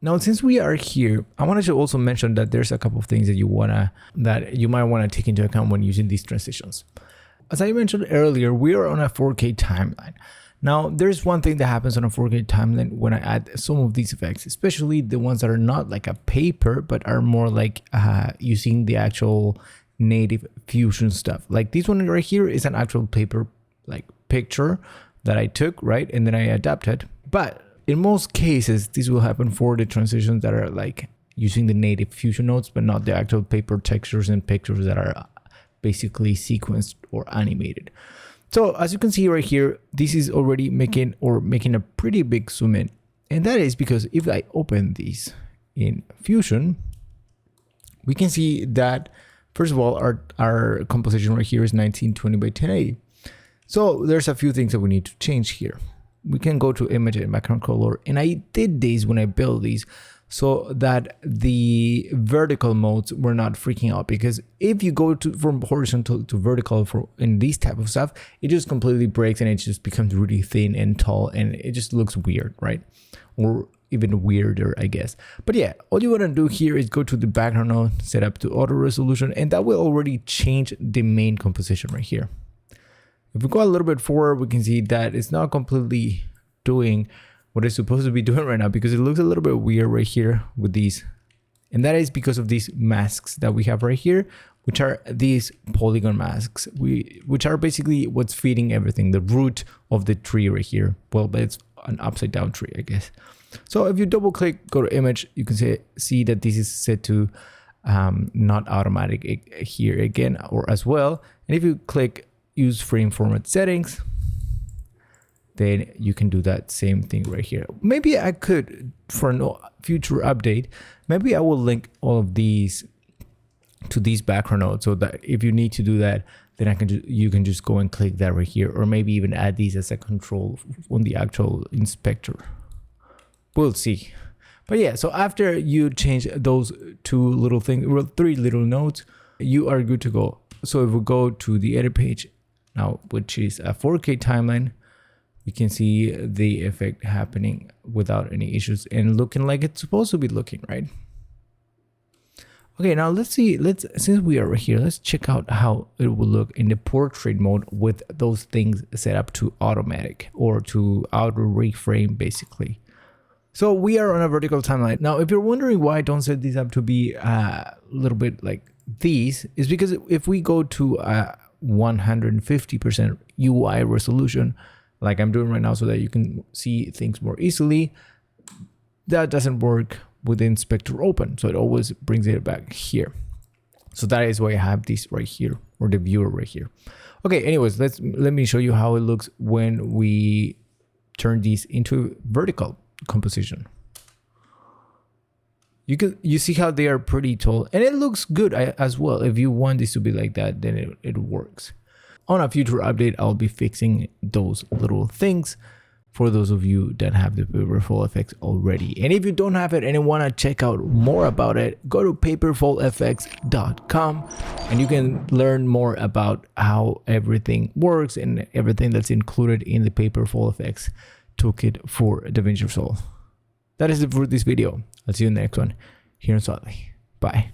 Now, since we are here, I wanted to also mention that there's a couple of things that you might want to take into account when using these transitions. As I mentioned earlier, we are on a 4K timeline. Now, there's one thing that happens on a 4K timeline when I add some of these effects, especially the ones that are not like a paper, but are more like using the actual native Fusion stuff. Like this one right here is an actual paper like picture that I took, right? And then I adapted. But in most cases, this will happen for the transitions that are like using the native Fusion nodes, but not the actual paper textures and pictures that are basically sequenced or animated. So as you can see right here, this is already making a pretty big zoom in. And that is because if I open these in Fusion, we can see that, first of all, our composition right here is 1920 by 1080. So there's a few things that we need to change here. We can go to image and background color. And I did these when I built these so that the vertical modes were not freaking out, because if you go from horizontal to vertical in these type of stuff, it just completely breaks and it just becomes really thin and tall and it just looks weird, right? Or even weirder, I guess. But yeah, all you want to do here is go to the background node, set up to auto resolution, and that will already change the main composition right here. If we go a little bit forward, we can see that it's not completely doing what it's supposed to be doing right now, because it looks a little bit weird right here with these. And that is because of these masks that we have right here, which are these polygon masks, which are basically what's feeding everything, the root of the tree right here. Well, but it's an upside down tree, I guess. So if you double click, go to image, you can see that this is set to not automatic here again, or as well. And if you click use frame format settings, then you can do that same thing right here. Maybe I could, for no future update, maybe I will link all of these to these background nodes, so that if you need to do that, then you can just go and click that right here, or maybe even add these as a control on the actual inspector. We'll see. But yeah, so after you change those two little things, or three little nodes, you are good to go. So if we go to the edit page now, which is a 4K timeline, we can see the effect happening without any issues and looking like it's supposed to be looking, right? Okay, now let's see, since we are right here, let's check out how it will look in the portrait mode with those things set up to automatic or to auto reframe basically. So we are on a vertical timeline. Now, if you're wondering why I don't set these up to be a little bit like these, is because if we go to a 150% UI resolution, like I'm doing right now, so that you can see things more easily, that doesn't work with the inspector open. So it always brings it back here. So that is why I have this right here, or the viewer right here. Okay, anyways, let me show you how it looks when we turn these into vertical composition. You see how they are pretty tall, and it looks good as well. If you want this to be like that, then it works. On a future update, I'll be fixing those little things for those of you that have the Paperful FX already. And if you don't have it and you want to check out more about it, go to paperfulfx.com and you can learn more about how everything works and everything that's included in the Paperful FX toolkit for DaVinci Resolve. That is it for this video. I'll see you in the next one here in SUALVI. Bye.